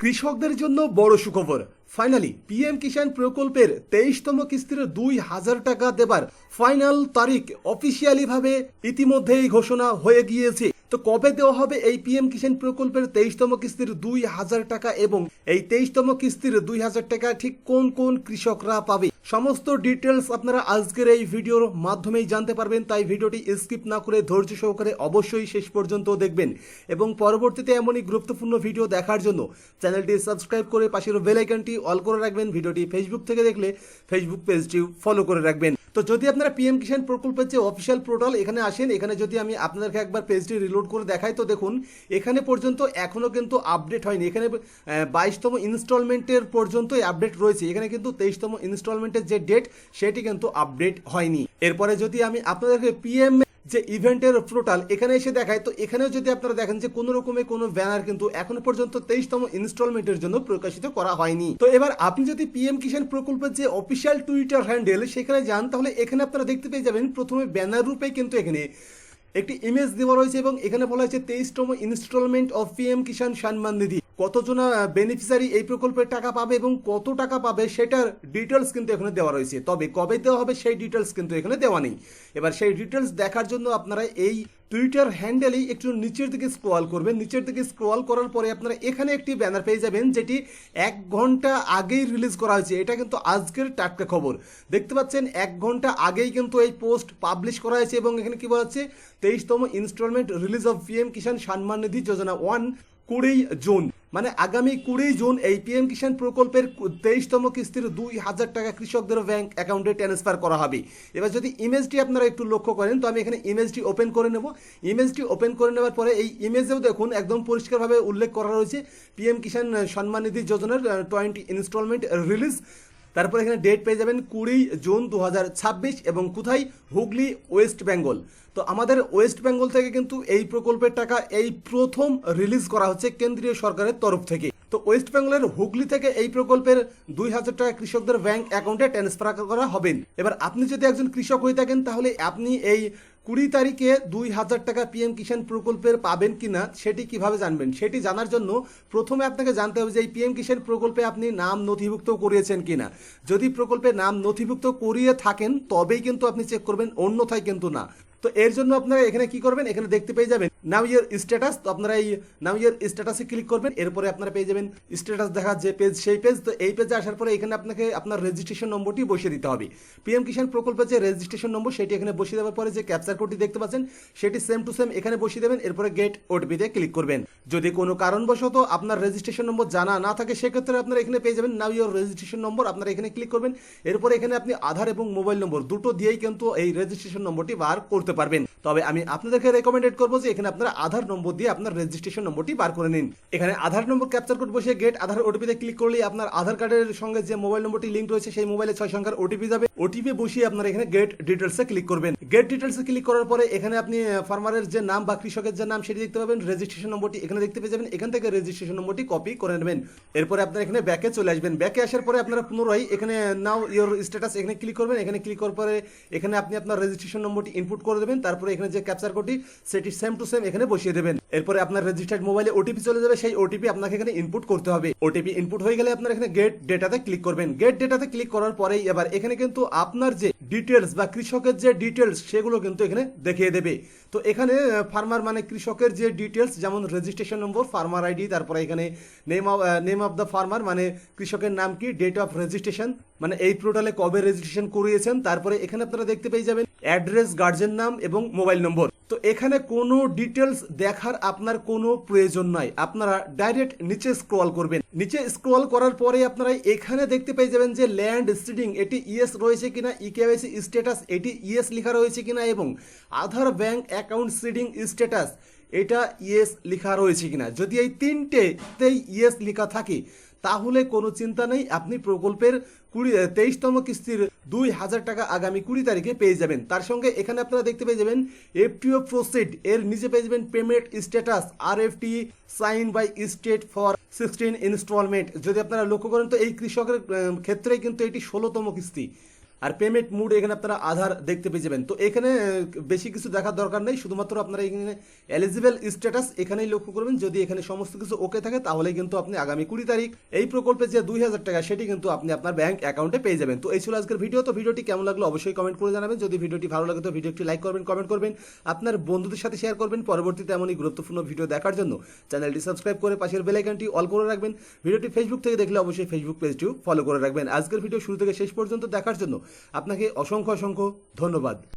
কৃষকদের জন্য বড় সুখবর। ফাইনালি পিএম কিষাণ প্রকল্পের 23তম কিস্তির 2000 টাকা দেবার ফাইনাল তারিখ অফিসিয়ালি ভাবে ইতিমধ্যেই ঘোষণা হয়ে গিয়েছে। তো কবে দেওয়া হবে এই পিএম কিষাণ প্রকল্পের 23তম কিস্তির 2000 টাকা এবং এই 23তম কিস্তির 2000 টাকা ঠিক কোন কোন কৃষকরা পাবে, সমস্ত ডিটেলস আপনারা আজকের এই ভিডিওর মাধ্যমেই জানতে পারবেন। তাই ভিডিওটি স্কিপ না করে ধৈর্য সহকারে অবশ্যই শেষ পর্যন্ত দেখবেন এবং পরবর্তীতে এমনই গুরুত্বপূর্ণ ভিডিও দেখার জন্য চ্যানেলটি সাবস্ক্রাইব করে পাশের বেল আইকনটি অল করে রাখবেন। ভিডিওটি ফেসবুক থেকে দেখলে ফেসবুক পেজটি ফলো করে রাখবেন। তো যদি আপনারা পিএম কিষাণ প্রকল্পের যে অফিসিয়াল পোর্টাল এখানে আসেন, এখানে যদি আমি আপনাদেরকে একবার পেজটি রিলোড করে দেখাই, তো দেখুন এখানে পর্যন্ত এখনো কিন্তু আপডেট হয়নি। এখানে 22তম ইনস্টলমেন্টের পর্যন্তই আপডেট রয়েছে। এখানে কিন্তু 23তম ইনস্টলমেন্টের যে ডেট সেটি কিন্তু আপডেট হয়নি। এরপরে যদি আমি আপনাদেরকে পিএম যে ইভেন্টের পোর্টাল এখানে এসে দেখায়, তো এখানেও যদি আপনারা দেখেন যে কোনো রকমের কোনো ব্যানার কিন্তু এখনো পর্যন্ত 23তম ইনস্টলমেন্টের জন্য প্রকাশিত করা হয়নি। তো এবার আপনি যদি পিএম কিষাণ প্রকল্পের যে অফিসিয়াল টুইটার হ্যান্ডেল সেখানে যান, তাহলে এখানে আপনারা দেখতে পেয়ে যাবেন প্রথমে ব্যানার রূপে কিন্তু এখানে একটি ইমেজ দেওয়া রয়েছে এবং এখানে বলা হয়েছে 23তম instalment of PM Kisan Samman Nidhi. কতজন বেনিফিশিয়ারি এই প্রকল্পের টাকা পাবে এবং কত টাকা পাবে সেটার ডিটেলস কিন্তু এখানে দেওয়া রয়েছে। তবে কবে দেওয়া হবে সেই ডিটেলস কিন্তু এখানে দেওয়া নেই। এবার সেই ডিটেলস দেখার জন্য আপনারা এই টুইটার হ্যান্ডেলেই একটু নিচের দিকে স্ক্রল করবেন। নিচের দিকে স্ক্রল করার পরে আপনারা এখানে একটি ব্যানার পেয়ে যাবেন যেটি 1 ঘন্টা আগেই রিলিজ করা হয়েছে। এটা কিন্তু আজকের টাটকা খবর। দেখতে পাচ্ছেন 1 ঘন্টা আগেই কিন্তু এই পোস্ট পাবলিশ করা হয়েছে এবং এখানে কি বলা হচ্ছে 23তম instalment release of PM Kisan Samman Nidhi Yojana 1 20 June, মানে আগামী 20 জুন এই পিএম কিষাণ প্রকল্পের 23তম কিস্তির 2000 টাকা কৃষকদের ব্যাংক অ্যাকাউন্টে ট্রান্সফার করা হবে। এবার যদি ইমেজটি আপনারা একটু লক্ষ্য করেন, তো আমি এখানে ইমেজটি ওপেন করে নেব। ইমেজটি ওপেন করে নেওয়ার পরে এই ইমেজেও দেখুন একদম পরিষ্কারভাবে উল্লেখ করা রয়েছে পিএম কিষাণ সম্মান নিধি যোজনার 20 ইনস্টলমেন্ট রিলিজ। তারপর এখানে ডেট পেয়ে যাবেন 20 জুন 2026 এবং কোথায়, হুগলি, ওয়েস্ট বেঙ্গল। তো আমাদের ওয়েস্ট বেঙ্গল থেকে কিন্তু এই প্রকল্পের টাকা এই প্রথম রিলিজ করা হচ্ছে কেন্দ্রীয় সরকারের তরফ থেকে। তো ওয়েস্ট বেঙ্গলের হুগলি থেকে এই প্রকল্পের 2000 টাকা কৃষকদের ব্যাংক অ্যাকাউন্টে ট্রান্সফার করা হবে। এবার আপনি যদি একজন কৃষক হয়ে থাকেন তাহলে আপনি এই 20 তারিখে 2000 টাকা পিএম কিষাণ প্রকল্পের পাবেন কিনা সেটি কিভাবে জানবেন, সেটি জানার জন্য প্রথমে আপনাকে জানতে হবে যে এই পিএম কিষাণ প্রকল্পে আপনি নাম নথিভুক্ত করিয়েছেন কিনা। যদি প্রকল্পে নাম নথিভুক্ত করিয়ে থাকেন তবেই কিন্তু আপনি চেক করবেন, অন্যথায় কিন্তু না। তো এর জন্য আপনারা এখানে কি করবেন, এখানে দেখতে পেয়ে যাবেন নাও ইয়ার স্ট্যাটাস। তো আপনারা এই নাও ইয়ার স্ট্যাটাসে ক্লিক করবেন। এরপরে আপনারা পেয়ে যাবেন স্ট্যাটাস দেখার যে পেজ সেই পেজ। তো এই পেজে আসার পরে এখানে আপনাকে আপনার রেজিস্ট্রেশন নম্বরটি বসিয়ে দিতে হবে। পিএম কিষাণ প্রকল্পের যে রেজিস্ট্রেশন নম্বর সেটি এখানে বসিয়ে দেওয়ার পরে যে ক্যাপচার কোডটি দেখতে পাচ্ছেন সেটি সেম টু সেম এখানে বসিয়ে দেবেন। এরপরে গেট ওটিপিতে ক্লিক করবেন। যদি কোনো কারণবশত আপনার রেজিস্ট্রেশন নম্বর জানা না থাকে সেক্ষেত্রে আপনারা এখানে পেয়ে যাবেন নাও ইয়োর রেজিস্ট্রেশন নম্বর। আপনারা এখানে ক্লিক করবেন। এরপরে এখানে আপনি আধার এবং মোবাইল নম্বর দুটো দিয়েই কিন্তু এই রেজিস্ট্রেশন নম্বরটি বার করতে পারবেন। তবে আমি আপনাদেরকে রেকমেন্ডেড করবো যে এখানে আপনারা আধার নম্বর দিয়ে আপনার রেজিস্ট্রেশন নম্বরটি বার করে নিন। এখানে আধার নম্বর ক্যাপচার কোড বসিয়ে গেট আধার ওটিপিতে ক্লিক করলে আপনার আধার কার্ডের সঙ্গে যে মোবাইল নম্বরটি লিঙ্ক রয়েছে সেই মোবাইলে 6 সংখ্যার ওটিপি যাবে। ওটিপি বসিয়ে আপনারা এখানে গেট ডিটেলসে ক্লিক করবেন। গেট ডিটেলসে ক্লিক করার পরে এখানে আপনি ফার্মারের যে নাম বা কৃষকের যে নাম সেটি দেখতে পাবেন। রেজিস্ট্রেশন নম্বরটি এখানে দেখতে পেয়ে যাবেন। এখান থেকে রেজিস্ট্রেশন নম্বরটি কপি করে নেবেন। এরপরে আপনারা এখানে ব্যাকে চলে আসবেন। ব্যাকে আসার পরে আপনারা পুনরায় এখানে নাও ইয়োর স্ট্যাটাস এখানে ক্লিক করবেন। এখানে ক্লিক করার পরে এখানে আপনি আপনার রেজিস্ট্রেশন নম্বরটি ইনপুট করে দেবেন। তারপরে এখানে যে ক্যাপচার কোডটি সেটি সেম টু সেম এখানে বসিয়ে দেবেন। এরপরে আপনার রেজিস্টার্ড মোবাইলে ওটিপি চলে যাবে। সেই ওটিপি আপনাকে এখানে ইনপুট করতে হবে। ওটিপি ইনপুট হয়ে গেলে আপনারা এখানে গেট ডেটাতে ক্লিক করবেন। গেট ডেটাতে ক্লিক করার পরেই এবার এখানে কিন্তু আপনার যে ডিটেলস বা কৃষকের যে ডিটেলস সেগুলো কিন্তু এখানে দেখিয়ে দেবে। তো এখানে ফার্মার মানে কৃষকের যে ডিটেলস যেমন রেজিস্ট্রেশন নম্বর, ফার্মার আইডি, তারপরে এখানে নেম অফ দ্য ফার্মার মানে কৃষকের নাম কি, ডেট অফ রেজিস্ট্রেশন মানে এই পোর্টালে কবে রেজিস্ট্রেশন করিয়েছেন, তারপরে এখানে আপনারা দেখতে পেয়ে যাবেন অ্যাড্রেস, গার্জেন নাম এবং মোবাইল নম্বর। তো এখানে কোনো ডিটেলস দেখার আপনার কোনো প্রয়োজন নাই। আপনারা ডাইরেক্ট নিচে স্ক্রল করবেন। নিচে স্ক্রল করার পরে আপনারা এখানে দেখতে পেয়ে যাবেন যে ল্যান্ড সিডিং এটি ইয়েস রয়েছে কিনা, ইকেওয়াইসি স্ট্যাটাস এটি ইয়েস লেখা রয়েছে কিনা এবং আধার ব্যাংক অ্যাকাউন্ট সিডিং স্ট্যাটাস এটা ইয়েস লেখা রয়েছে কিনা। যদি এই তিনটেতেই ইয়েস লেখা থাকে তাহলে কোনো চিন্তা নেই, আপনি প্রকল্পের 23তম কিস্তির 2000 টাকা আগামী 20 তারিখে পেয়ে যাবেন। তার সঙ্গে এখানে আপনারা দেখতে পেয়ে যাবেন এফটিও প্রসিড এর নিচে পেয়ে যাবেন payment status RFT sign by state for 16 installment. যদি আপনারা লক্ষ্য করেন তো এই কৃষকের ক্ষেত্রে কিন্তু এটি 16তম কিস্তি। আর পেমেন্ট মুড এখানে আপনারা আধার দেখতে পেয়ে যাবেন। তো এখানে বেশি কিছু দেখার দরকার নেই, শুধুমাত্র আপনারা এখানে এলিজিবল স্ট্যাটাস এখানেই লক্ষ্য করবেন। যদি এখানে সমস্ত কিছু ওকে থাকে তাহলে কিন্তু আপনি আগামী 20 তারিখ এই প্রকল্পে যে 2000 টাকা সেটি কিন্তু আপনি আপনার ব্যাংক অ্যাকাউন্টে পেয়ে যাবেন। তো এই ছিল আজকের ভিডিও। তো ভিডিওটি কেমন লাগলো অবশ্যই কমেন্ট করে জানাবেন। যদি ভিডিওটি ভালো লাগে তো ভিডিওটি লাইক করবেন, কমেন্ট করবেন, আপনার বন্ধুদের সাথে শেয়ার করবেন। পরবর্তীতে এমনই গুরুত্বপূর্ণ ভিডিও দেখার জন্য চ্যানেলটি সাবস্ক্রাইব করে পাশের বেল আইকনটি অল করে রাখবেন। ভিডিওটি ফেসবুক থেকে দেখলে অবশ্যই ফেসবুক পেজটিও ফলো করে রাখবেন। আজকের ভিডিও শুরু থেকে শেষ পর্যন্ত দেখার জন্য আপনাকে অসংখ্য ধন্যবাদ।